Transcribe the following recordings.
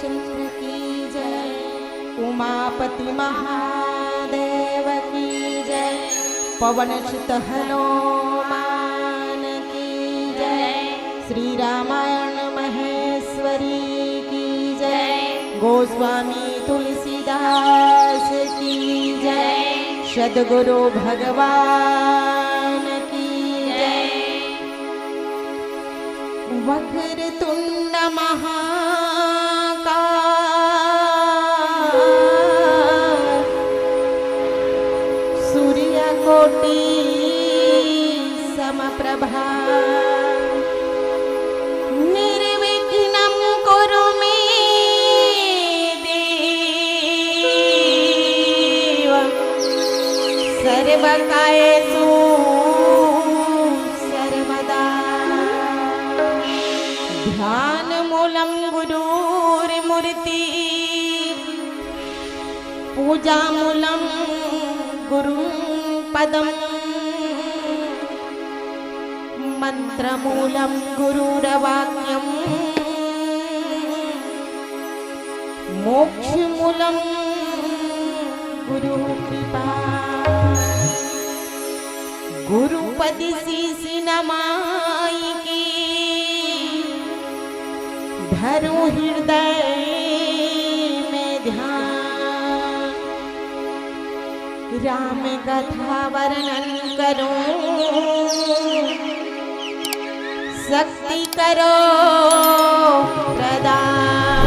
रामचंद्र की जय, उमापति महादेव की जय, पवन सुत हनुमान की जय, श्री रामायण महेश्वरी की जय, गोस्वामी तुलसीदास की जय, सद्गुरु भगवान की जय। वक्रतुंड महाकाय सूर्यकोटि समप्रभा निर्विघ्नं कुरु मे देव सर्वकार्येषु सर्वदा। ध्यानमूलं गुरुर्मूर्ति पूजामूलं गुरुपदम् मंत्रमूलं गुरुर्वाक्यम् मोक्षमूलं गुरुकृपा। गुरुपद शीश नमाइके धरो हृदय में ध्यान, राम कथा वर्णन करो शक्ति करो प्रदान।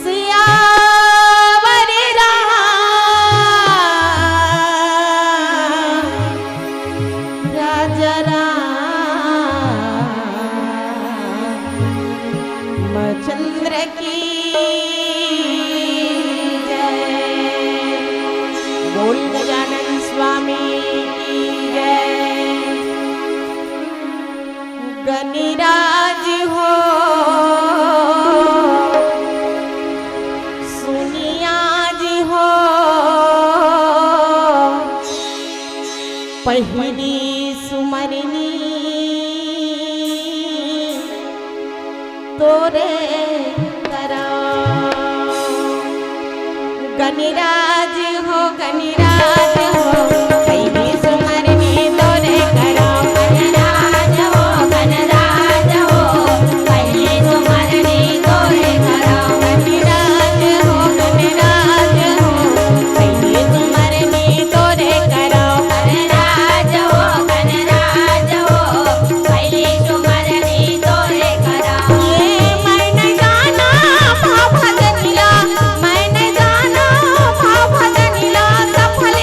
सियावर राजा रामचंद्र की जय। बोल गजानन स्वामी की जय। गणराज हो सुनियाज हो, पहली सुमरनी तोरे करा। गणराज हो गणराज हो, पहली सुमरनी तोरे करा। गणराज हो गणराज हो, पहली सुमरनी तोरे करा। गणराज हो गणराज हो, पहली सुमरनी तोरे करा। गणराज हो गणराज हो, पहली सुमरनी तोरे करा। ये मैंने जाना भाव भजनिला, मैंने जाना भाव भजनिला, सफल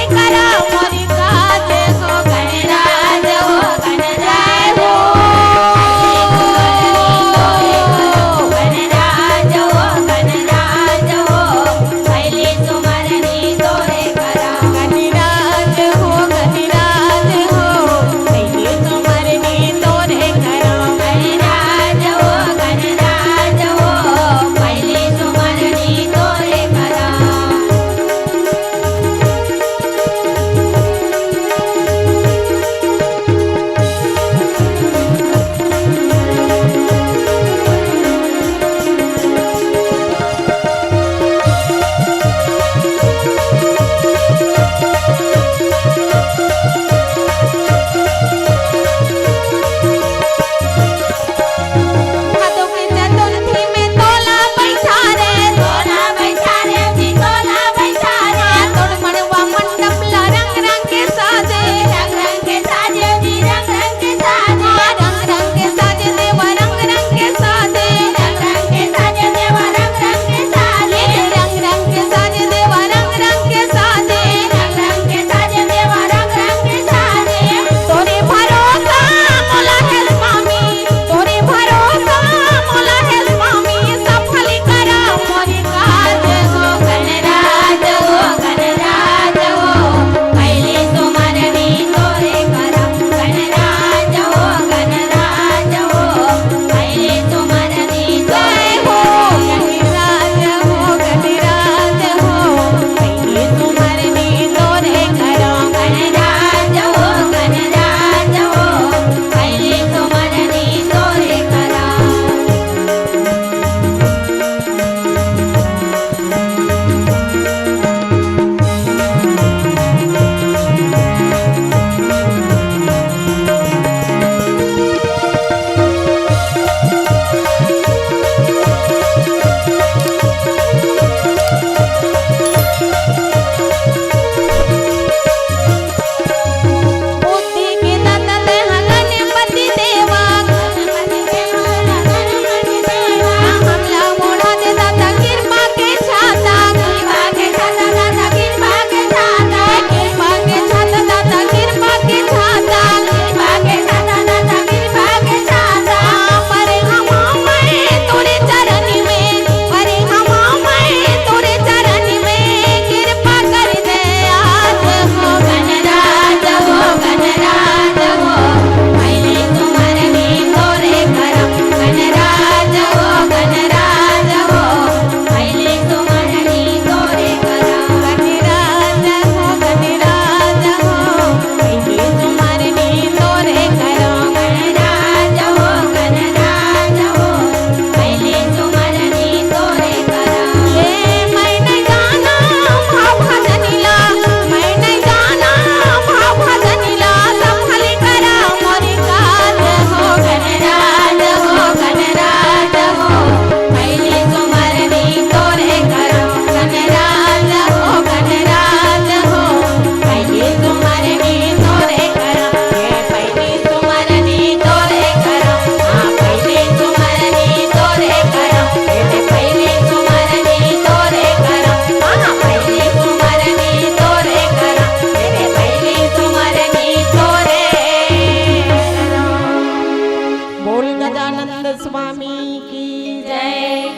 सच्चिदानंद स्वामी की जय।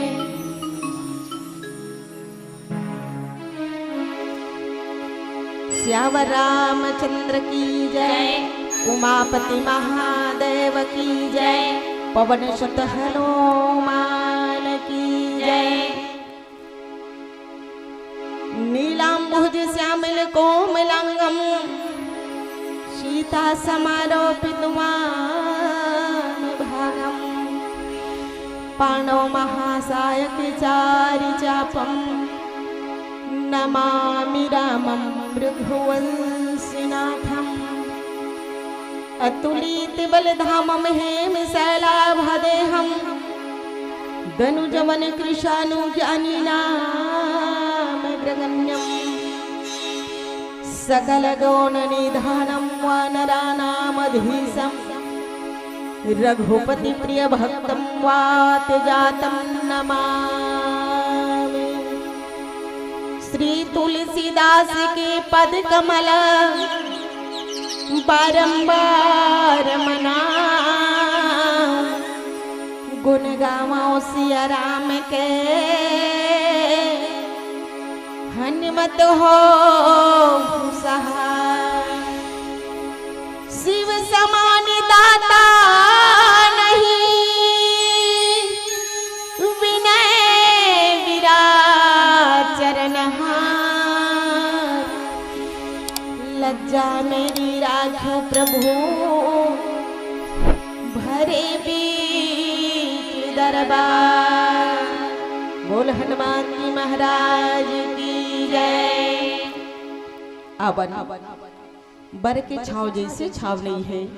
श्यावर रामचंद्र की जय। उमापति महादेव की जय। पवन सुत हनुमान की जय। नीलांबुज श्यामल कोमलांगम सीता समारोपितवान् भागम पाणौ महासायक चारि चापम नमामि रामं रघुवंशिनाथम् अतुलित बलधामं हेमशैलाभदेहं धनुजवन कृशानुज्ञानिनामग्रगण्यम् सकलगुणनिधानं वानराणामधीशं रघुपति प्रिय भक्तं वातजातं नमामि। श्री तुलसीदास के पद कमल बारंबार मनाऊं गुण गाऊं सिया राम के हनुमत हो सहाय। शिव समान दाता नहीं विनय विराट चरणहार लज्जा मेरी राखो प्रभु भरे बीच दरबार। बोल हनुमान जी महाराज की जय। अवन बर के छाव जैसे छाव नहीं है,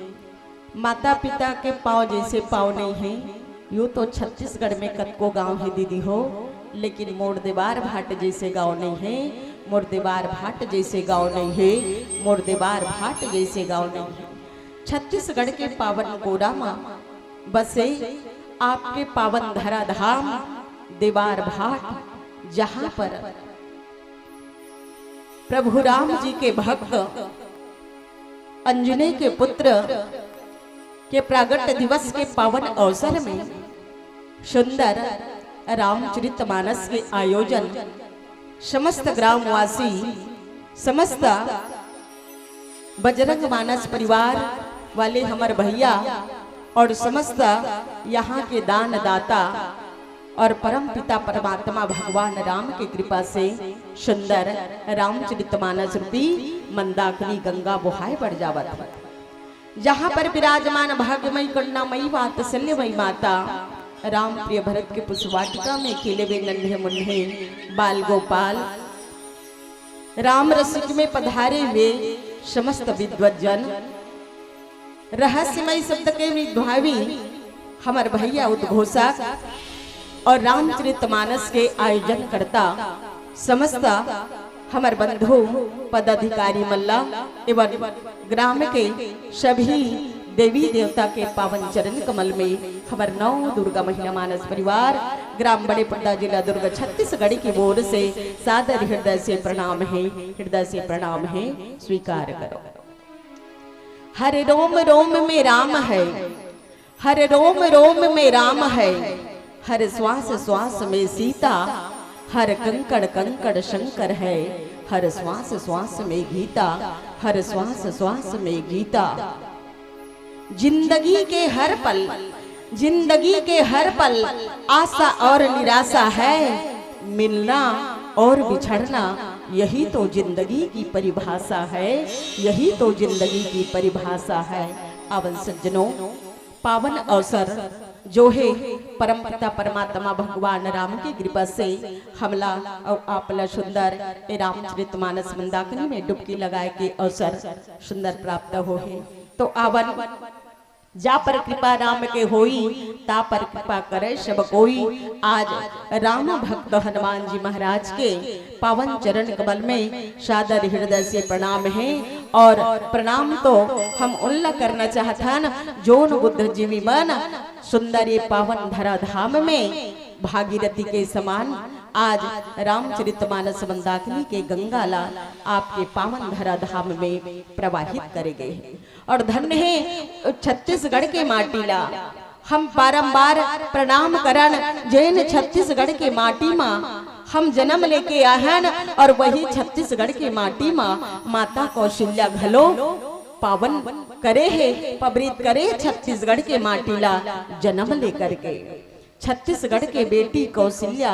माता पिता के पाँव जैसे पाँव नहीं है। यूँ तो छत्तीसगढ़ में कतको गांव है दीदी हो, लेकिन मोरदेवार भाट जैसे गांव नहीं है। मोरदेवार भाट जैसे गांव नहीं है। मोरदेवार भाट जैसे गांव नहीं है। छत्तीसगढ़ के पावन गोरामा बसे आपके पावन धराधाम देवार भाट, जहां पर प्रभु राम जी के भक्त अंजनी के पुत्र के प्रागट्य दिवस के पावन अवसर में सुंदर रामचरितमानस के आयोजन समस्त ग्रामवासी, समस्त बजरंग मानस परिवार वाले हमारे भैया और समस्त यहाँ के दान दाता और परम पिता परमात्मा भगवान राम की कृपा से सुंदर रामचरितमानस रूपी मंदाकिनी गंगा बुहाए बढ़ जावत है। जहाँ पर विराजमान भाग्यमयी करुणामयी वात्सल्यमयी माता राम प्रिय भरत के पुष्पवाटिका में खेले हुए नन्हे मुन्ने बाल गोपाल राम रसिक में पधारे हुए समस्त विद्वज्जन रहस्यमय शब्द के विद्भावी हमारे भैया उद्घोषक और रामचरितमानस के आयोजन करता समस्त हमारे बंधु पदाधिकारी मल्ला एवं ग्राम के सभी देवी देवता के पावन चरण कमल में हमारे नौ दुर्गा महिला मानस परिवार ग्राम बड़े पर्दा जिला दुर्ग छत्तीसगढ़ की ओर से सादर हृदय से प्रणाम है, हृदय से प्रणाम है, स्वीकार करो। हर रोम रोम में राम है, हर रोम रोम में राम है, हर श्वास श्वास में सीता, हर कंकड़ कंकड़ शंकर है, हर श्वास श्वास में गीता, हर श्वास श्वास में गीता। जिंदगी के हर पल, जिंदगी के हर पल आशा और निराशा है, मिलना और बिछड़ना यही तो जिंदगी की परिभाषा है, यही तो जिंदगी की परिभाषा है। आवन सज्जनों, पावन अवसर जो है परम पिता परमात्मा भगवान राम की कृपा से हमला और आपला सुंदर रामचरितमानस मंदाकिनी में डुबकी लगाए के अवसर सुंदर प्राप्त हो है। तो आवन जा पर कृपा राम के होई, ता पर कृपा करे सब कोई। आज राम भक्त हनुमान जी महाराज के पावन चरण कमल में सादर हृदय से प्रणाम है। और प्रणाम तो हम उल्ला करना चाहता न जोन बुद्ध जीवी मन सुंदर ये पावन धरा धाम में भागीरथी के समान आज रामचरितमानस मंदाकिनी के गंगाला आपके पावन धरा धाम में प्रवाहित करे गए हैं। और धन्य है छत्तीसगढ़ के माटीला, हम बारंबार प्रणाम करन जैन छत्तीसगढ़ के माटी माँ हम जन्म लेके आहन और वही छत्तीसगढ़ की माटी माँ माता कौशल्या घलो पावन करे है पवित्र करे छत्तीसगढ़ के माटी ला जन्म लेकर के। छत्तीसगढ़ के बेटी कौशल्या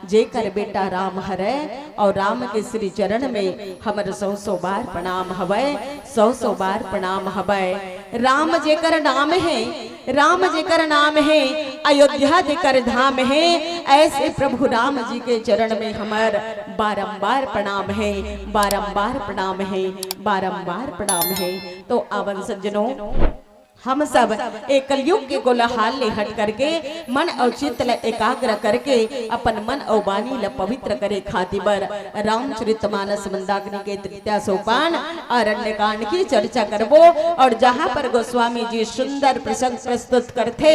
जेकर बेटा राम हरे और राम के श्री चरण में हमर 100 बार प्रणाम हवै 100 बार प्रणाम हवै। राम जेकर नाम है राम जेकर नाम है अयोध्या जेकर धाम है ऐसे प्रभु राम जी के चरण में हमार बारंबार प्रणाम है बारंबार प्रणाम है बारंबार प्रणाम है। तो आवन सज्जनों हम सब एक कलयुग के कोलाहल ले हट करके मन और चित्त ल एकाग्र करके अपन मन और वाणी ल पवित्र करे खातिर रामचरितमानस मंदाकिनी के तृतीय सोपान अरण्य कांड की चर्चा करबो। और जहाँ पर गोस्वामी जी सुंदर प्रसंग प्रस्तुत करते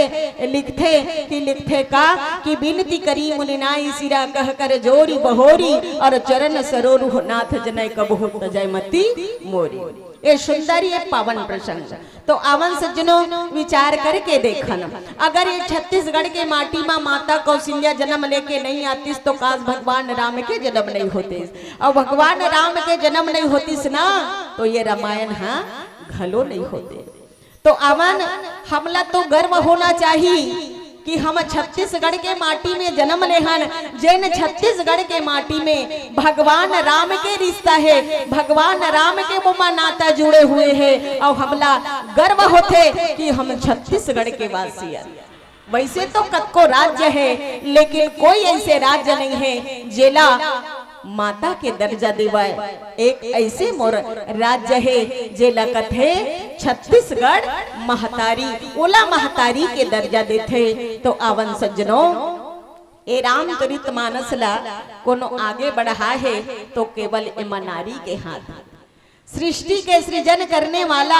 लिखते का कि बिनती करी मुनिनाई सिरा कह कर जोरी बहोरी और चरण सरोरु नाथ जनय कबहु तजय मती मोरी। ये सुंदर ये पावन प्रसंग तो आवन सज्जनों विचार करके देखन अगर ये छत्तीसगढ़ के माटी में माता कौशल्या जन्म लेके नहीं आतीस तो काश भगवान राम के जन्म नहीं होते और भगवान राम के जन्म नहीं होतीस ना तो ये रामायण हाँ घलो नहीं होते। तो आवन हमला तो गर्व होना चाहिए कि हम छत्तीसगढ़ के माटी में जन्म लेहन जैन छत्तीसगढ़ के माटी में भगवान राम के रिश्ता है भगवान राम के मुमा नाता जुड़े हुए हैं और हमला गर्व होते कि हम छत्तीसगढ़ के वासी हैं। वैसे तो कतको राज्य है लेकिन कोई ऐसे राज्य नहीं है जेला माता के दर्जा देवाय एक ऐसे मोर राज्य है जे लगत है छत्तीसगढ़ महतारी ओला महतारी के दर्जा देते। तो आवन सज्जनों ए रामचरितमानस ला कोनो आगे बढ़ा है तो केवल ईमानदारी के हाथ। सृष्टि के सृजन करने वाला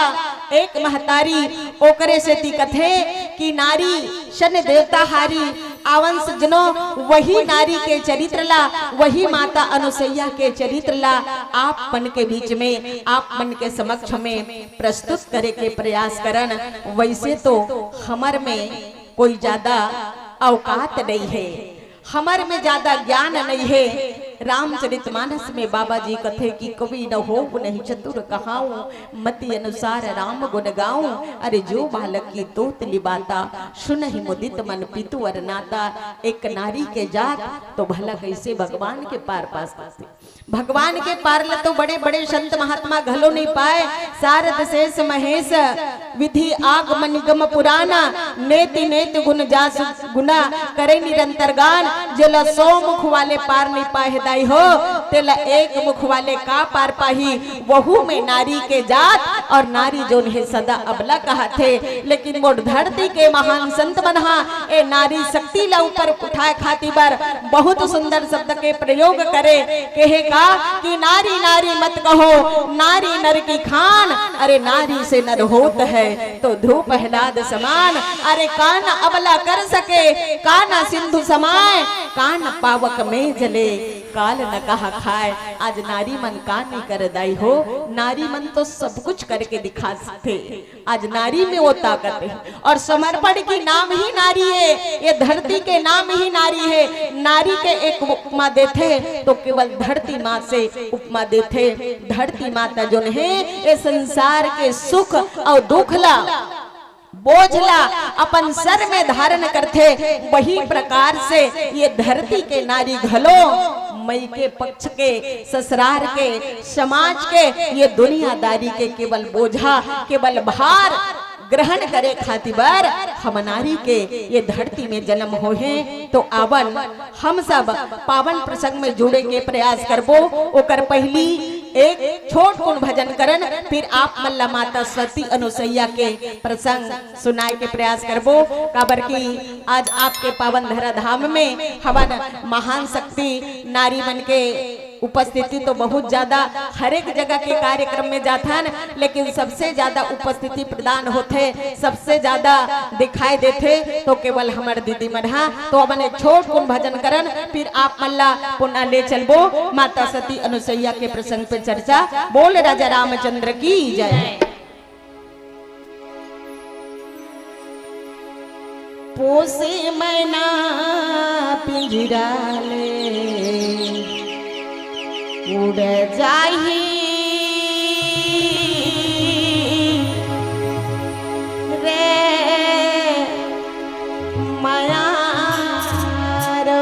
एक महतारी ओकरे से दिक्कत है कि नारी शन देवता हारी आवन सज्जनों वही नारी के चरित्र ला वही माता अनुसैया के चरित्र ला आप मन के बीच में आप मन के समक्ष में प्रस्तुत करे के प्रयास करन। वैसे तो हमर में कोई ज्यादा औकात नहीं है हमर में ज्यादा ज्ञान नहीं है। रामचरितमानस में बाबा जी कथे कि कवि न हो नहीं चतुर कहाऊं मति अनुसार राम गुण गाऊं अरे जो बालक की तोत लिबाता सुन ही मुदित मन पितु अर नाता। एक नारी के जात तो भला कैसे भगवान के पार पास भगवान के पार ल तो बड़े बड़े संत महात्मा घलो नहीं पाए। सारद शेष महेश विधि आगमन निगम पुराना नेति नेति गुण जास गुना करे निरंतर गान जेला 100 मुख वाले पार नहीं पाए दाई हो तेला एक मुख वाले का पार पाही। वहू में नारी के जात और नारी जो है सदा अबला कहा थे लेकिन मोड़ धरती के महान संत बना ए नारी शक्ति ला ऊपर उठाए खातिर बर बहुत सुंदर शब्द के प्रयोग करे कहे का कि नारी नारी मत कहो नारी नर की खान अरे नारी से नर होत है तो ध्रुव प्रहलाद समान। अरे कान अबला कर सके काना सिंधु समाए कान पावक में जले काल न कहा खाए। आज नारी मन का नहीं कर दाई हो नारी मन तो सब कुछ करके दिखा सकते। आज नारी में वो ताकत है और समर्पण की नाम ही नारी है ये धरती के नाम ही नारी है। नारी के एक उपमा देते तो केवल धरती माँ से उपमा देते। धरती माता जो है ये संसार के सुख और दुख ला बोझला अपन सर में धारण करते वही प्रकार से ये धरती के नारी घलो मई के पक्ष के ससुराल के समाज के ये दुनियादारी के केवल बोझा केवल भार ग्रहण करे खातिर हम नारी के ये धरती में जन्म हो है। तो आवन हम सब पावन प्रसंग में जुड़े के प्रयास करबो। ओकर पहली एक छोट कुन भजन करन फिर आप मल्ला माता सती अनुसैया के प्रसंग सुनाए के प्रयास करबो। काबर की आज आपके पावन धरा धाम में हवन महान शक्ति नारी मन के उपस्थिति तो बहुत ज्यादा हर एक जगह के कार्यक्रम में जाथन लेकिन सबसे ज्यादा उपस्थिति प्रदान होते सबसे ज्यादा दिखाई देते तो केवल हमारे दीदी मढ़ा। तो अपन एक छोट कुन भजन करन फिर आप मल्ला पुनः ले चलबो माता सती अनुसैया के प्रसंग पे चर्चा। बोल राजा रामचंद्र की जय। पोसे मैना पिंजरा ले उड़ जाही रे मयारो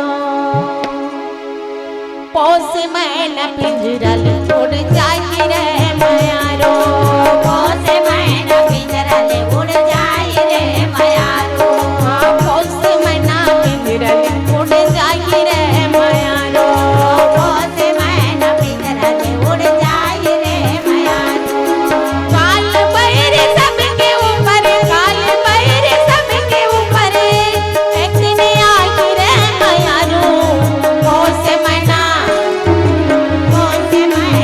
पोसे मैना पिंजरा ले उड़ जाही रे मयारो पोसे मैना पिंजरा ले उड़ जाई रे मयारो पोसे मैना पिंजरा ले उड़ जाही रे मयारो पोसे मैना पिंजरा ले उड़ जाई रे मयारो काल बैर सबके ऊपर काल बैर सबके ऊपर एक दिन आई रे मयारो पोसे मैना पोसे मैना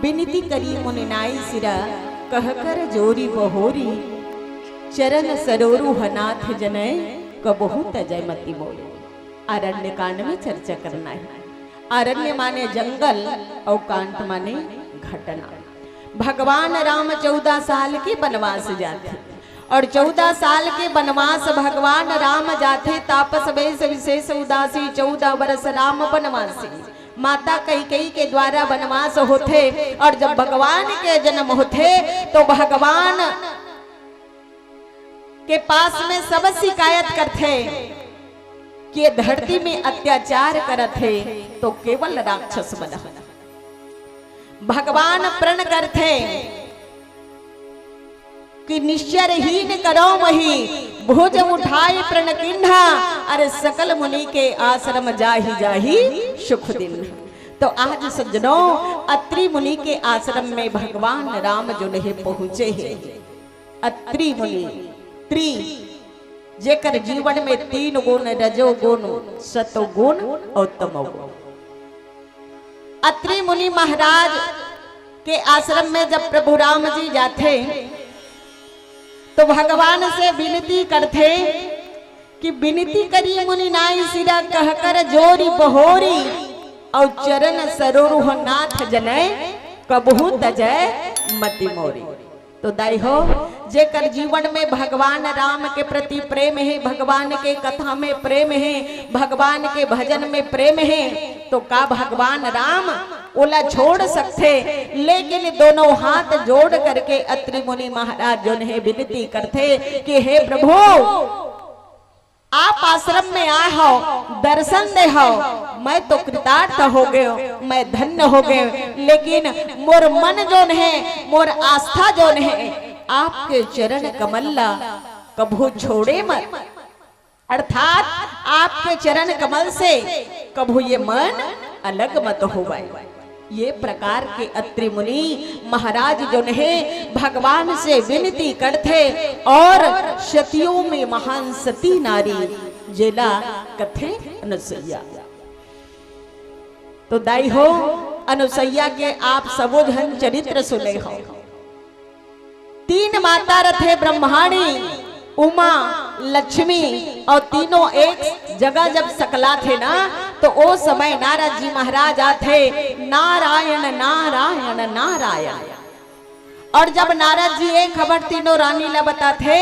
बिनती करी मुनि नाई सिरा कहकर जोरी बहोरी चरण सरोरु हनाथ जनय कबहू तजय मति मोरी। अरण्य कांड में चर्चा करना है। अरण्य माने जंगल और कांड माने घटना। भगवान राम 14 साल के वनवास जाते और 14 साल के वनवास भगवान राम जाते तापस वेश विशेष उदासी 14 वर्ष राम वनवासी। माता कैकेयी के द्वारा वनवास होते और जब भगवान के जन्म होते तो भगवान के पास में सब शिकायत करते कि धरती में अत्याचार करते तो केवल राक्षस बना। भगवान प्रण करते कि निश्चरहीन करो मही भुज उठाई प्रण किन्हा अरे सकल मुनि के आश्रम जाही जाही सुख दिन। तो आज सज्जनों अत्रि मुनि के आश्रम में भगवान राम जो नहीं पहुंचे हैं। अत्रि मुनि त्रि जेकर जीवन में 3 गुण रजोगुण सतोगुण और तमोगुण। अत्रि मुनि महाराज के आश्रम में जब प्रभु राम जी जाते तो भगवान से विनती करते कि विनती करी मुनि नाई सिरा कहकर जोरी बहोरी और चरण सरोरुह नाथ जनय कबहू तजय मति मोरी। तो दाई हो जेकर जीवन में भगवान राम के प्रति प्रेम है, भगवान के कथा में प्रेम है, भगवान के भजन में प्रेम है, तो का भगवान राम ओला छोड़ सकते। लेकिन दोनों हाथ जोड़ करके अत्रि मुनि महाराज जो है विनती करते कि हे प्रभु आप आश्रम में आए हो, दर्शन दे हो, मैं तो कृतार्थ हो गए, मैं धन्य हो गए। लेकिन मोर मन जोन है, मोर आस्था जोन है आपके चरण कमल्ला कभू छोड़े मत। अर्थात आपके चरण कमल से कभू ये मन अलग मत हो गए। ये प्रकार के अत्रि मुनि महाराज जो है भगवान से विनती करते और सतियों में महान सती नारी जेला कथे अनुसैया। तो दाई हो अनुसैया के आप सबो धन चरित्र सुने हो। 3 माता रथे ब्रह्माणी उमा लक्ष्मी और तीनों एक जगह जब सकला थे ना तो ओ समय नारद जी महाराज आते नारायण नारायण नारायण। और जब नारद जी एक खबर तीनों रानी ला बताते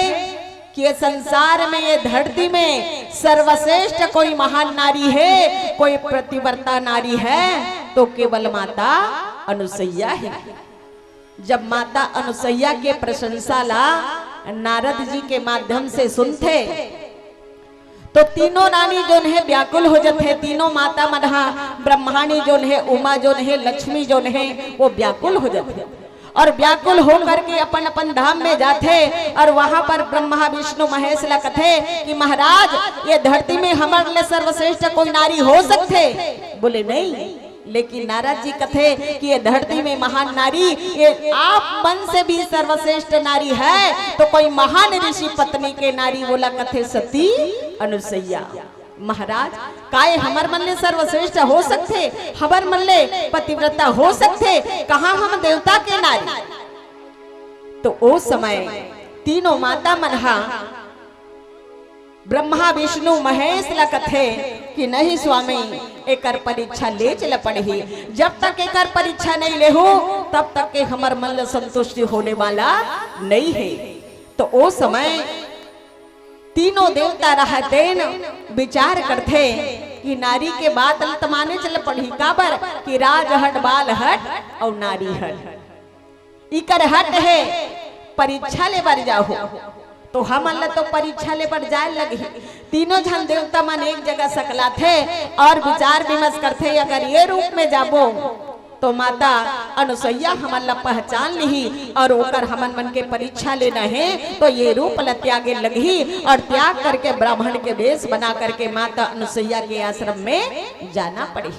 कि ये संसार में ये धरती में सर्वश्रेष्ठ कोई महान नारी है, कोई प्रतिवर्ता नारी है तो केवल माता अनुसैया है। जब माता अनुसैया के प्रशंसा ला नारद जी के माध्यम से सुनते तो तीनों रानी जो है व्याकुल हो जाते। तीनों माता मधा ब्रह्माणी जो है उमा जो है लक्ष्मी जो है वो व्याकुल हो जाते और व्याकुल होकर के अपन अपन धाम में जाते। और वहां पर ब्रह्मा विष्णु महेश ला कथे कि महाराज ये धरती में हमारे लिए सर्वश्रेष्ठ कोई नारी हो सकते। बोले नहीं, लेकिन नारद जी कथे कि ये धरती में महान नारी ये आप मन से भी सर्वश्रेष्ठ नारी है तो कोई महान ऋषि पत्नी के नारी बोला कथे सती अनुसैया। महाराज काय हमर मन ले सर्वश्रेष्ठ हो सकते, हमर मन ले पतिव्रता हो सकते, कहाँ हम देवता के नारी। तो ओ समय तीनों माता मनहा ब्रह्मा विष्णु महेश ला कथे कि नहीं स्वामी एकर परीक्षा ले चल पड़ही। जब तक एकर परीक्षा नहीं ले हो तब तक के हमर मन संतुष्टि होने वाला नहीं है। तो ओ समय तीनों देवता रहते न विचार करते कि नारी के बात तमाने चल पड़ी काबर कि राज हट बाल हट और नारी हट इकर हट है परीक्षा ले बर जाओ। तो हम अल्लाह तो परीक्षा ले पर जाए लगी। तीनों जन देवता मन एक जगह सकला थे और विचार विमर्श करते अगर ये रूप में जाबो तो माता अनुसैया हमला पहचान ली और ओकर हमन मन के परीक्षा लेना है तो ये रूप ल त्यागे लगी और त्याग करके ब्राह्मण के वेश बना करके माता अनुसैया के आश्रम में जाना पड़ी।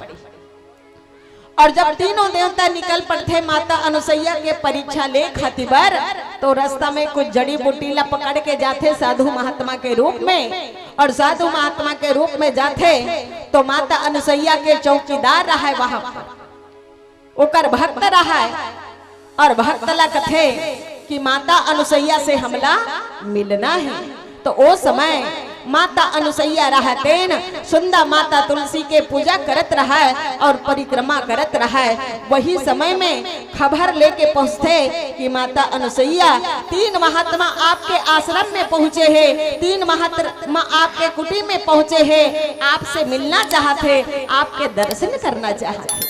और जब तीनों देवता निकल पड़ते माता अनुसैया के परीक्षा ले खातिर तो रास्ता में कुछ जड़ी बूटी ला पकड़ के जाते साधु महात्मा के रूप में। और साधु महात्मा के रूप में जाते तो माता अनुसैया के चौकीदार रहा वहां पर ओकर भक्त रहा और भक्त ला कथे कि माता अनुसैया से हमला मिलना है। तो ओ समय माता अनुसैया रहतेन सुंदर माता तुलसी के पूजा करत रहा और परिक्रमा करत रहा। वही समय में खबर लेके पहुँचते कि माता अनुसैया 3 महात्मा आपके आश्रम में पहुँचे हैं, 3 महात्मा आपके कुटी में पहुँचे हैं, आपसे मिलना चाहते, आपके दर्शन करना चाहते।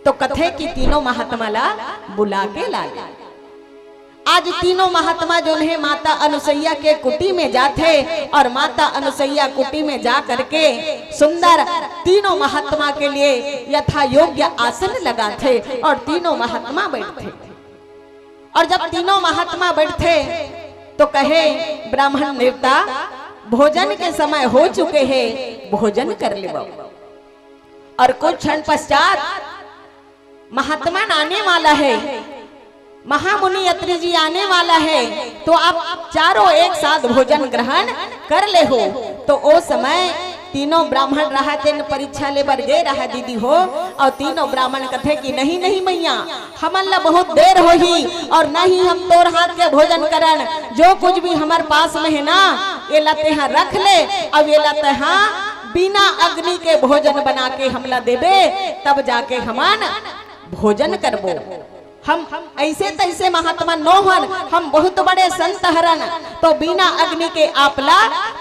तो कथे कि तीनों महात्मा ला बुला के ला। आज तीनों महात्मा जो है माता अनुसैया के कुटी में जाते और माता अनुसैया कुटी में जा करके सुंदर तीनों महात्मा के लिए यथा योग्य आसन लगाते और तीनों महात्मा बैठते। और जब तीनों महात्मा बैठते तो कहे ब्राह्मण देवता भोजन के समय हो चुके हैं, भोजन कर ले। और कुछ क्षण पश्चात महात्मा आने वाला है, महामुनि अत्रि जी आने वाला है, तो आप चारों एक साथ भोजन ग्रहण कर ले हो। तो ओ समय तीनों ब्राह्मण रहते परीक्षा ले बर गे रहा दीदी हो। और तीनों ब्राह्मण कथे कि नहीं नहीं मैया हमला बहुत देर हो ही और नहीं हम तोर हाथ के भोजन करन, जो कुछ भी हमारे पास में है ना ये लाते यहाँ रख ले। अब ये लाते यहाँ बिना अग्नि के भोजन बना के हमला देबे तब जाके हमान भोजन करबो। हम ऐसे तैसे महात्मा नोहन, हम बहुत बड़े संत हरन, तो बिना अग्नि के आपला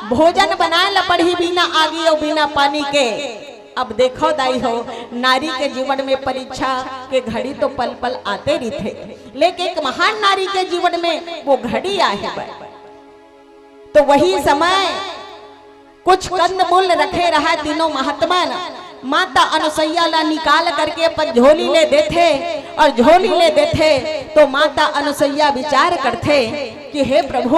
भोजन बनाए ला पड़ी, बिना आगी और बिना पानी के। अब देखो दाई हो नारी के जीवन में परीक्षा के घड़ी तो पल पल आते ही थे, लेकिन एक महान नारी के जीवन में वो घड़ी आए। तो वही समय कुछ कंदमूल रखे रहा तीनों महात्मा माता अनुसैया ला निकाल करके अपन झोली ले देते और झोली ले देते। तो माता अनुसैया विचार करते कि हे प्रभु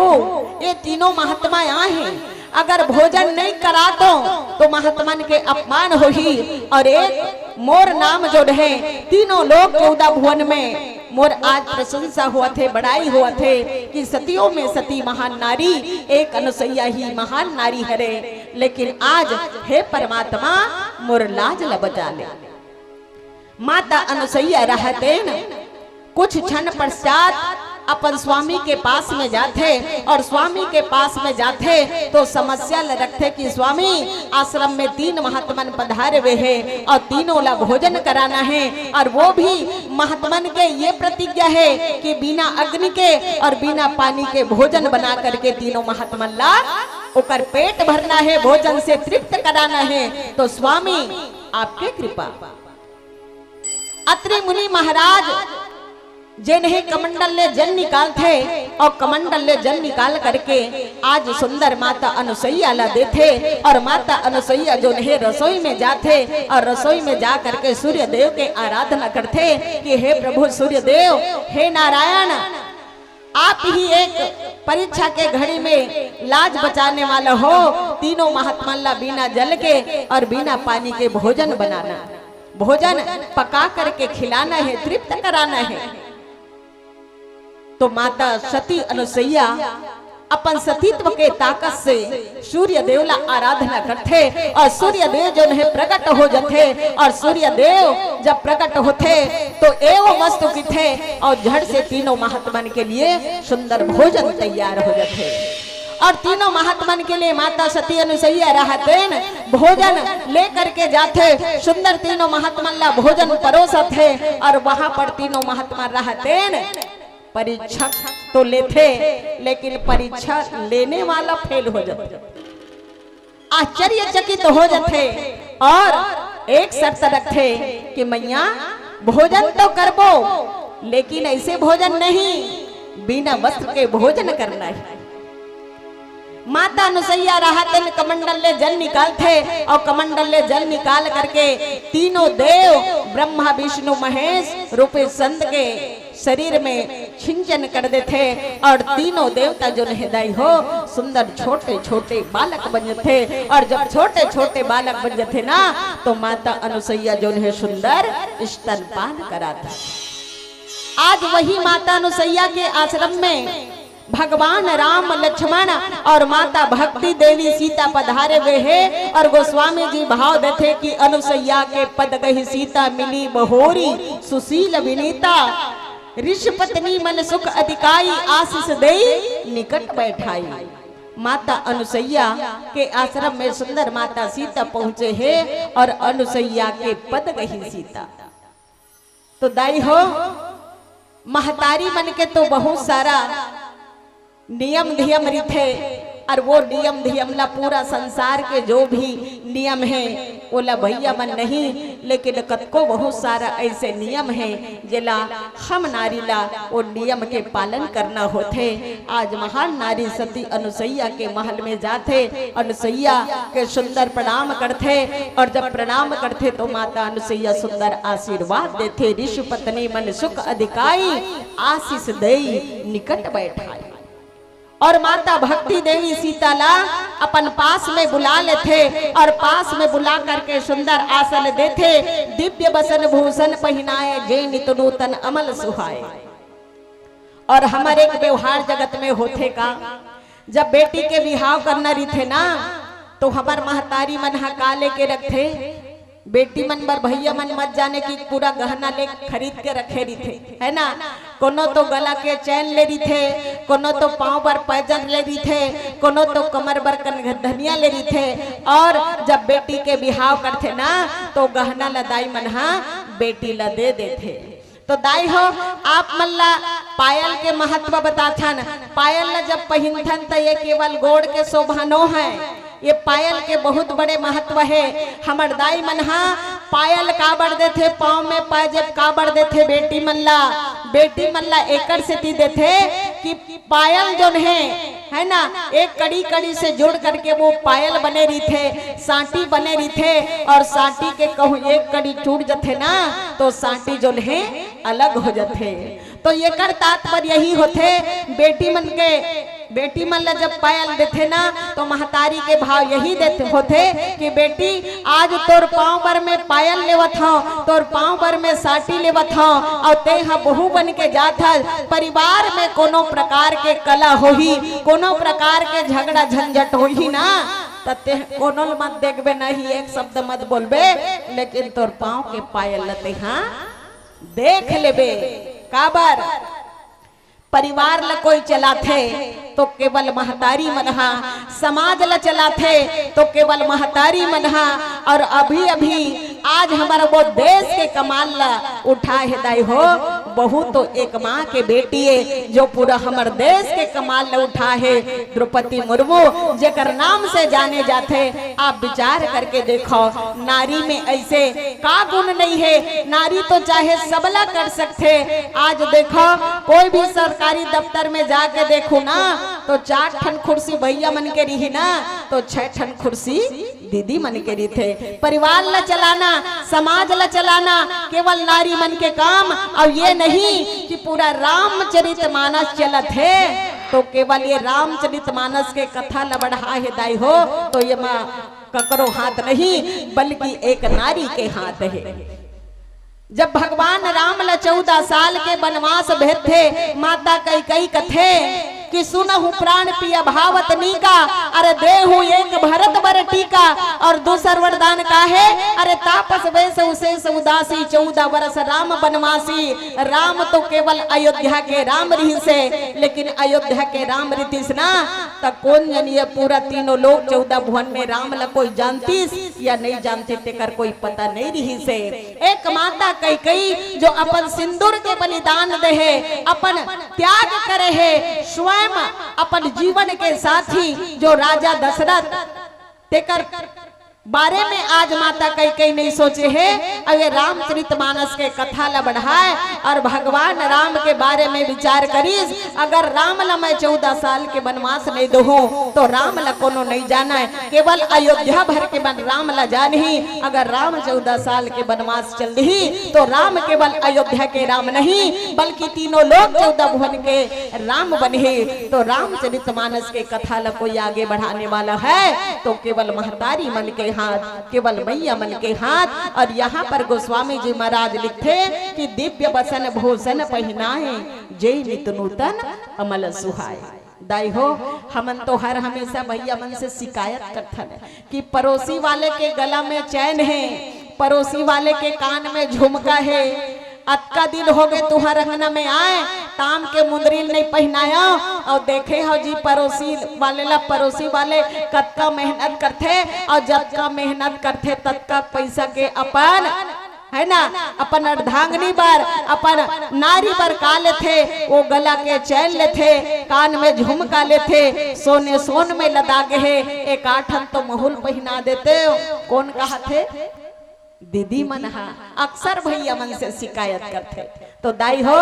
ये तीनों महात्मा यहाँ हैं, अगर भोजन नहीं करा तो महात्मन के अपमान हो ही। और एक मोर नाम जो रहे तीनों लोग 14 भुवन में मोर आज प्रशंसा हुआ थे, बड़ाई हुआ थे कि सतियों में सती महान नारी एक अनुसैया ही महान नारी हरे। लेकिन आज हे परमात्मा मोर लाज ला बचा ले। माता अनुसैया रहते न कुछ क्षण पश्चात अपन स्वामी के पास में जाते और स्वामी के पास में जाते तो समस्या रखते कि स्वामी आश्रम में 3 महात्मन पधारे हुए हैं और तीनों ला भोजन कराना है। और वो भी महात्मन के ये प्रतिज्ञा है कि बिना अग्नि के और बिना पानी के भोजन बना करके तीनों महात्मन ला ओकर पेट भरना है, भोजन से तृप्त कराना है। तो स्वामी आपके कृपा। अत्रि मुनि महाराज जिन्हें कमंडल ले जल निकालते और कमंडल ले जल निकाल करके आज सुंदर माता अनुसैया ला देते। और माता अनुसैया जो है रसोई में जाते और रसोई में जा करके सूर्य देव के आराधना करते कि हे प्रभु सूर्य देव, हे नारायण, आप ही एक परीक्षा के घड़ी में लाज बचाने वाला हो। तीनों महात्मा ला बिना जल के और बिना पानी के भोजन बनाना, भोजन पका करके खिलाना है, तृप्त कराना है। तो माता सती अनुसैया अपन सतीत्व के ताकत से सूर्य देव ला आराधना करते और सूर्य देव जो है प्रकट हो जाते। और सूर्य देव जब प्रकट होते तो एवं वस्तु की थे और झड़ से तीनों महात्मन के लिए सुंदर भोजन तैयार हो जाते। और तीनों महात्मन के लिए माता सती अनुसैया रहते भोजन लेकर के जाते, सुंदर तीनों महात्मन ला भोजन परोसते। और वहां पर तीनों महात्मा रहते परीक्षा तो लेते, लेकिन परीक्षा लेने वाला फेल हो जाते, आश्चर्यचकित हो जाते। और एक शर्त रखते कि मैया भोजन तो करबो, लेकिन ऐसे भोजन नहीं, बिना वस्त्र के भोजन करना है। माता अनुसैया रहते कमंडल ले जल निकालते और कमंडल ले जल निकाल करके तीनों देव ब्रह्मा विष्णु महेश रूपे संत के शरीर में छिंचन कर देते। और तीनों देवता जो हृदय हो सुंदर छोटे छोटे बालक बन जाते। और जब छोटे छोटे बालक बन जाते ना तो माता अनुसैया जो है सुंदर स्तनपान कराता। आज वही माता अनुसैया के आश्रम में भगवान राम लक्ष्मण और माता भक्ति देवी सीता पधारे हुए है। और गोस्वामी जी भाव देते कि अनुसैया के पद गही सीता मिली बहोरी सुशील विनीता ऋषि पत्नी मन सुख अधिकाई आशीष देई निकट बैठाई। माता अनुसैया के आश्रम में सुंदर माता सीता पहुंचे हैं और अनुसैया के पद गही सीता। तो दाई हो महतारी मन के तो बहुत सारा नियम धियम रिथे और वो नियम धियम ला पूरा संसार के जो भी नियम है वो ला भैया मन नहीं, लेकिन कतको बहुत सारा ऐसे नियम है जिला हम नारी ला वो नियम के पालन करना होते। आज महान नारी सती अनुसैया के महल में जाते, अनुसैया के सुंदर प्रणाम करते और जब प्रणाम करते तो माता अनुसैया सुंदर आशीर्वाद देते। ऋषि पत्नी मन सुख अधिकाई आशीष देई निकट बैठाई। और माता भक्ति देवी सीताला अपन पास में बुला लेते और पास में बुला करके सुंदर आसन देते। दिव्य बसन भूषण पहनाए जे नित नूतन अमल सुहाए। और हमारे एक व्यवहार जगत में होते का जब बेटी के बिहाव करना रही ना तो हमार महतारी मन हकाले के रखे बेटी मन बर भैया मन मत जाने की पूरा गहना ले खरीद के रखे रही थे है ना। कोनो तो गला के चैन ले रही थे, कोनो तो पांव पर पैजन ले रही थे, कोनो तो कमर पर धनिया ले रही थे। और जब बेटी के बिहाव करते ना तो गहना लदाई मन हा बेटी ला दे देते। तो दाई हो आप मल्ला पायल के महत्व बताथन। पायल ला जब पहिनथन तो ये केवल गोड़ के शोभानो है, ये पायल के बहुत बड़े महत्व है। हमर दाई मन हा पायल काबर देथे, पाँव में पाजेब काबर देथे बेटी मल्ला एकड़ से ती देथे कि पायल जोन है ना एक कड़ी कड़ी से जोड़ करके वो पायल बने रही थे, सांटी बने रही थे। और सांटी के कहूँ एक कड़ी टूट जाते ना तो सांटी जोन है अलग हो जाते। तो ये कर तात्पर्य यही होते बेटी मन ला जब पायल देते ना तो महतारी के भाव यही देते होते कि बेटी आज तोर पाँव पर में पायल लेवत हूँ, तोर पाँव पर में साटी लेवत हूँ और ते हा बहू बन के जात हल। परिवार में कोनो प्रकार के कला होही, कोनो प्रकार के झगड़ा झंझट होही ना तते कोनो मत देखबे नहीं, एक शब्द मत बोलबे, लेकिन तोर पाँव के पायल लते हाँ देख लेबे। काबर परिवार ला कोई चलाथे तो केवल महतारी मनहा, समाज ला चलाथे तो केवल महतारी मनहा। और अभी अभी आज हमारा वो देश के कमाल ला उठा है दाई हो बहू तो एक माँ के बेटी है जो पूरा हमारे देश के कमाल ला उठा है। द्रौपदी मुर्मू जेकर नाम से जाने जाते। आप विचार करके देखो नारी में ऐसे का गुण नहीं है, नारी तो चाहे सबला कर सकते। आज देखो कोई भी सरकारी दफ्तर में जाके देखो ना तो 4 ठन कुर्सी भैया मन के रही ना तो 6 ठन कुर्सी दीदी मन के रही थे। परिवार ला चलाना, समाज ला चलाना केवल नारी मन के काम। और ये नहीं कि पूरा रामचरितमानस चलत है तो केवल ये रामचरितमानस के कथा ला बढ़ा है दाई हो तो ये माँ ककरो हाथ नहीं बल्कि एक नारी के हाथ है। जब भगवान राम ला 14 साल के वनवास भेज थे माता कई कथे कि सुनहु प्राण पिया भावत नीका अरे देहु एक भरत बर टीका। और दूसर वरदान का है अरे तापस वेश उशेष उदासी 14 वर्ष राम बनवासी। राम तो केवल अयोध्या के राम रही से, लेकिन अयोध्या के राम रीतिस ना तक कौन जानिए पूरा तीनों लोग 14 भुवन में राम ला कोई जानतीस या नहीं जानते तेकर कोई पता नहीं रही से। एक माता कई जो अपन सिंदूर के बलिदान दे है, अपन त्याग करे है, स्वयं अपन जीवन के साथी जो राजा दशरथ तेकर बारे में आज माता कई नहीं सोचे है। अब ये रामचरितमानस के कथा ला बढ़ाए और भगवान राम के बारे में विचार करीस। अगर राम ला मैं 14 साल के वनवास नहीं दो तो राम ला कोनो नहीं जाना है, केवल अयोध्या भर के बन राम ला जान ही। अगर राम 14 साल के वनवास चल रही तो राम केवल अयोध्या के राम नहीं बल्कि तीनों लोग 14 भुवन के राम बने। तो रामचरितमानस के कथा ला कोई आगे बढ़ाने वाला है तो केवल महतारी मन के हाथ, केवल मैया मन के हाथ। और यहाँ पर गोस्वामी जी महाराज लिखते कि दिव्य बसन भूषण पहनाए, जय नित नूतन अमल सुहाए। दाई हो हमन तो हर हमेशा भैया मन से शिकायत करथन कि पड़ोसी वाले के गला में चैन है, पड़ोसी वाले के कान में झुमका है, अक्का दिन हो गए तुहार अंगना में आए, ताम के मुंदरी नहीं पहनाया और देखे हो जी पड़ोसी वाले कतका मेहनत करते, और जतका मेहनत करते ततका पैसा के अपन है ना अपन अर्धांगनी पर, अपन नारी पर का लेथे, वो गला के चैन लेथे, कान में झुमका लेथे, सोने सोन में लदागे है, एक आठन तो महूल पहना देते। कौन कहा थे? दीदी मन हा अक्सर भैया मन से शिकायत करते। तो दाई हो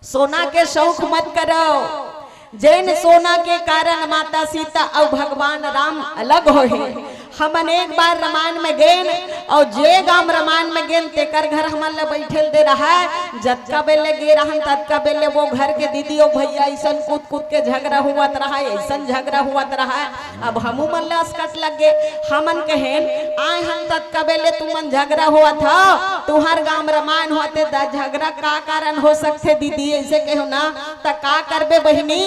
सोना के शौक मत करो, जैन सोना के कारण माता सीता और भगवान राम अलग हो है। हमन एक बार रामायण में गेन और जे गाम रामायण में गेन तेकर घर हमन ले बैठल दे रहा है, जतका बेले गे रहन ततका बेले वो घर के दीदी और भैया ऐसा कूद कूद के झगड़ा हुआत रहा है, ऐसा झगड़ा हुआत रहा है। अब हमू मन ले अस्कट लग गे, हमन कहेन आए हम ततका बेले तुमन झगड़ा हुआ था, तुहार गाम रामायण होते झगड़ा का कारण हो सकते दीदी, ऐसे कहो ना त का करबे बहिनी,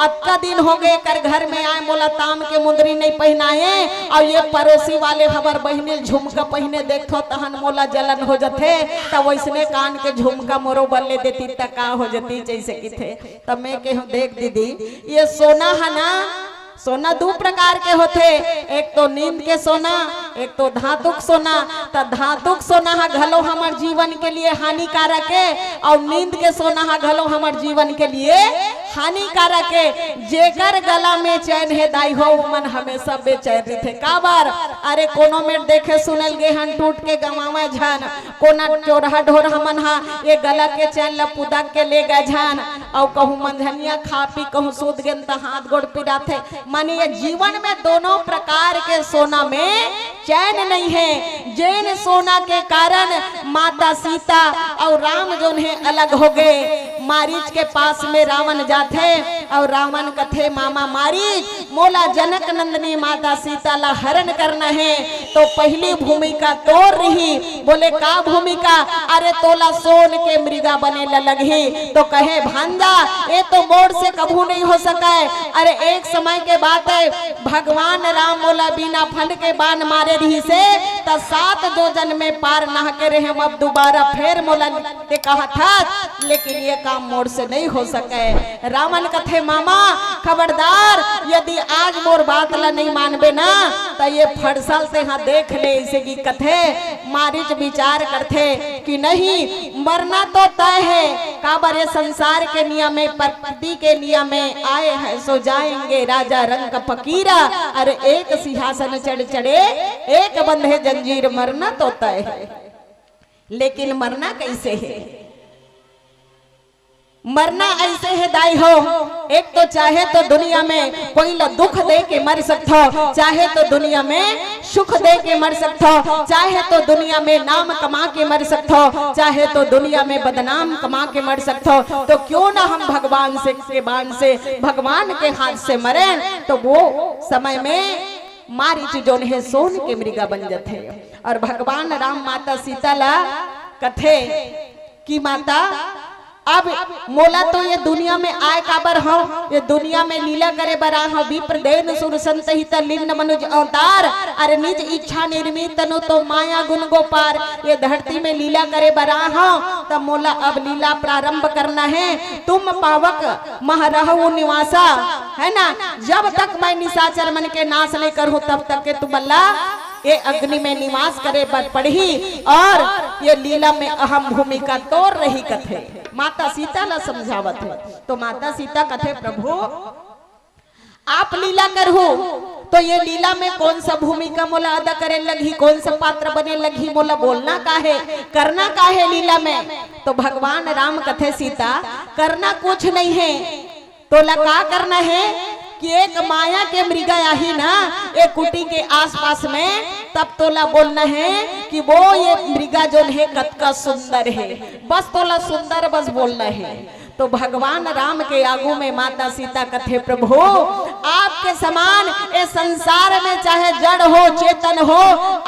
अक्का दिन हो गए कर घर में आए, मोला ताम के मुंदरी नहीं पहनाए, और ये पड़ोसी वाले हमार बहने झुमका पहने देखो तहन मोला जलन हो जाते, तब वैसने कान के झुमका मोरो बल्ले देती त का हो जाती जैसे कि थे। तब मैं कहूँ देख दीदी ये सोना है ना, सोना दो प्रकार के होते, एक तो नींद के सोना, एक तो धातुक सोना। तो धातुक सोना हा घलो हमार जीवन के लिए हानिकारक है, और नींद के सोना हा घलो हमार जीवन के लिए हानिकारक है। जेकर गला में चैन है दाई हो मन हमेशा बेचैन रहते। का बार अरे कोनो में देखे सुनल गे हन टूट के गवावा झन, कोना चोरहा ढोर हमन हा ये गला के चैन ल पुदक के ले गए झन, और कहूँ मंझनिया खा पी कहूँ सूद गेन त हाथ गोड़ पिराथे। माने ये जीवन में दोनों प्रकार के सोना में चैन नहीं है। जैन सोना के कारण माता सीता और राम जो है अलग हो गए। मारीच के पास में रावण जाते और रावण कथे मामा मारीच मोला जनक नंदनी माता सीता ला हरण करना है, तो पहली भूमिका तोड़ रही। बोले का भूमिका? अरे तोला सोन के मृगा बने लगी। तो कहे भांजा ये तो मोड़ से कभू नहीं हो सका है। अरे एक समय के बात है भगवान राम मोला बिना फंड के बाण मारे रही से त 7 जोजन में पार नहा के रहे, अब दोबारा फिर मोला के कहा था, लेकिन ये काम मोड़ से नहीं हो सके। रावण कथे मामा खबरदार, यदि आज मोर बात ला नहीं मानबे ना तो ये फड़सल से हाँ देख ले। इसे की कथे मारीच विचार करते कि नहीं मरना तो तय है, काबर ये संसार के नियम में प्रकृति के नियम में आए हैं सो जाएंगे राजा रंग का फकीरा। अरे एक सिंहासन चढ़ चढ़े एक बंधे जंजीर, मरना तो तय है, लेकिन मरना कैसे है? मरना ऐसे है दाई हो, एक तो चाहे तो दुनिया में कोई ला दुख दे के मर सकता हो, चाहे तो दुनिया में सुख दे के मर सकता हो, चाहे तो दुनिया में नाम कमा के मर सकता हो, चाहे तो दुनिया में बदनाम कमा के मर सकता हो। तो क्यों ना हम भगवान से के बाण से भगवान के हाथ से मरे। तो वो समय में मारीच जो है सोन के मृगा बन जाते। और भगवान राम माता सीता ला कथे कि माता अब मोला तो ये दुनिया में आए काबर हो, ये दुनिया में लीला करे बरा हो। विप्र देन सुर संत हित लीन मनुज अवतार, अरे निज इच्छा निर्मित तनु तो माया गुण गोपार। ये धरती में लीला करे बरा हो, तब मोला अब लीला प्रारंभ करना है। तुम पावक महरहु निवासा, है ना, जब तक मैं निशाचर मन के नाश नहीं करूं तब तक के तुम अल्लाह ये अग्नि में निवास करे पर पढ़ी। और ये लीला में अहम भूमिका तोड़ रही कथे माता सीता ला समझावत है। तो माता सीता कथे प्रभु आप लीला करहु, तो ये लीला में कौन सा भूमिका मोला अदा करे लगी, कौन सा पात्र बने लगी, मोला बोलना का है, करना का है लीला में। तो भगवान राम कथे सीता करना कुछ नहीं है, तो का करना है कि एक माया के मृगा आही ना एक कुटी के आसपास में, तब तोला बोलना है कि वो ये मृगा जो है कतका सुंदर है, बस तोला सुंदर बस बोलना है। तो भगवान राम के आगू में माता सीता कथे प्रभु आपके समान ये संसार में चाहे जड़ हो चेतन हो,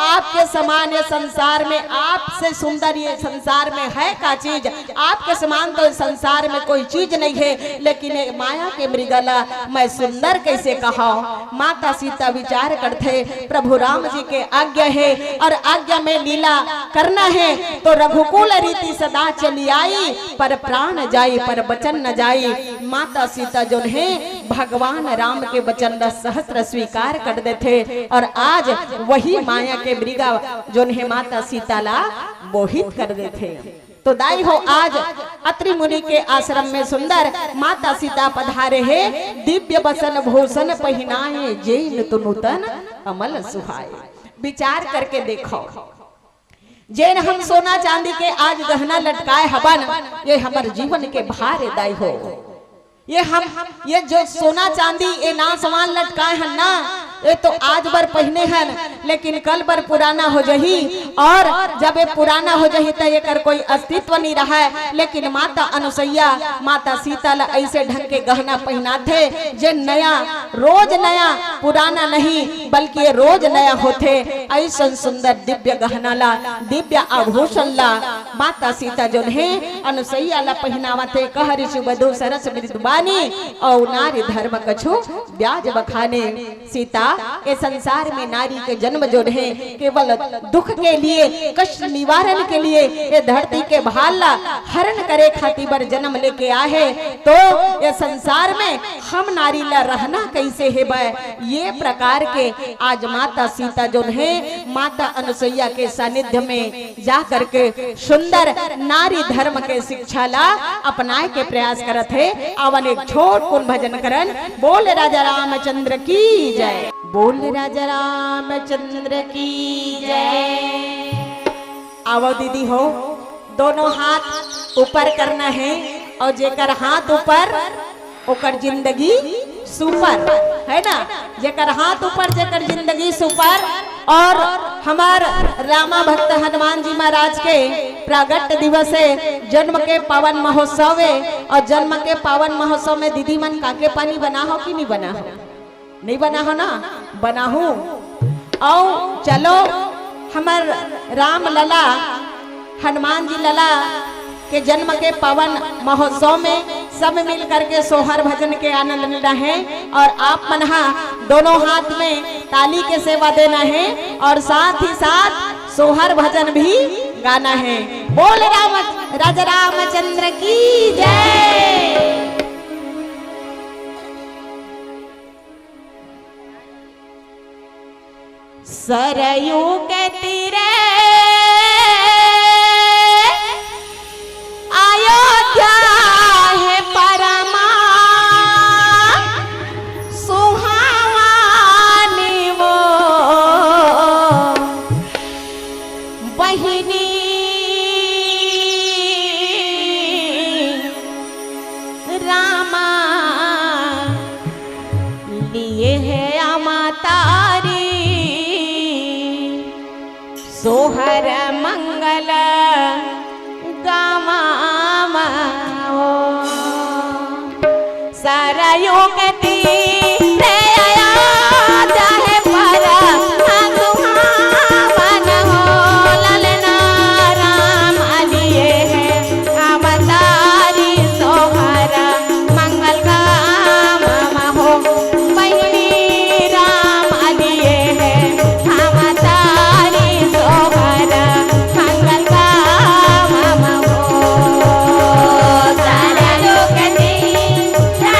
आपके समान ये संसार में, आपसे सुंदर ये संसार में है का चीज, आपके समान तो संसार में कोई चीज नहीं है। लेकिन माया के मृगला मैं सुंदर कैसे कहा। माता सीता विचार करते प्रभु राम जी के आज्ञा है और आज्ञा में लीला करना है तो रघुकुल रीति सदा चली आई, पर प्राण जाई पर वचन न जाई। माता सीता जो है भगवान राम के वचन सहस्त्र स्वीकार कर देते और आज वही माया के मृगा जो है माता सीता ला मोहित कर देते। तो दाई हो आज अत्रि मुनि के आश्रम में सुंदर माता सीता पधारे है, दिव्य बसन भूषण पहिनाए जैन तो नूतन अमल सुहाए। विचार करके देखो, जैन हम सोना चांदी के आज गहना लटकाए हवन, ये हमारे जीवन के भार दाई हो। ये जो सोना चांदी ये ना सामान लटकाए हैं ना, ये तो आज बार पहने हैं लेकिन कल बार पुराना हो जही, और जब ये पुराना हो जही तो ये कर कोई अस्तित्व नहीं रहा है। लेकिन माता अनुसैया माता सीता ला ऐसे ढंग के गहना पहनाते जे नया, रोज नया, पुराना नहीं बल्कि ये रोज नया होते। ऐसा सुंदर दिव्य गहना ला, दिव्य आभूषण ला माता सीता जो है अनुसैया ला पहनावते। कह ऋषि वधु सरस मृदुबानी और नारी धर्म कछु ब्याज बखाने। सीता ये संसार में नारी के जन्म जो है केवल दुख के लिए, कष्ट निवारण के लिए, ये धरती के भाला हरण करे खातिर बर जन्म लेके आए। तो ये संसार में हम नारी ला रहना कैसे है बे, ये प्रकार के आज माता सीता जो है माता अनुसैया के सानिध्य में जा करके सुंदर नारी धर्म के शिक्षा ला अपनाए के प्रयास करत है। अवन एक छोट कुन भजन करन। बोल राजा रामचंद्र की जय, बोल राजा रामचंद्र की जय। आवो दीदी हो, दोनों हाथ ऊपर करना है और जेकर हाथ ऊपर ओकर जिंदगी सुपर है ना, जेकर हाथ ऊपर जेकर जिंदगी सुपर। और हमार रामा भक्त हनुमान जी महाराज के प्रगट दिवस है, जन्म के पावन महोत्सव है। और जन्म के पावन महोत्सव में दीदी मन काके पानी बना हो कि नहीं बना हो? नहीं बना हो ना, बना हो। और चलो हमार राम लला हनुमान जी लला के जन्म के पावन महोत्सव में सब मिल करके सोहर भजन के आनंद लेना है। और आप मनहा दोनों हाथ में ताली के सेवा देना है और साथ ही साथ सोहर भजन भी गाना है। बोल राजा रामचंद्र की जय। सरयू के तीरे अयोध्या है परमा सुहानी वो बहिनी रामा लिए है अमातारी सोहर मंगल गामा सरयू के तीरे अयोध्या है परमा सुहावन हो ललना राम लिए है अवतारी सोहर मंगल गामा हो बहिनी राम लिए है अवतारी सोहर मंगल गामा हो। सरयू के तीरे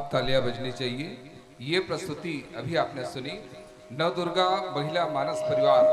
अब तालियां बजनी चाहिए। ये प्रस्तुति अभी आपने सुनी नवदुर्गा महिला मानस परिवार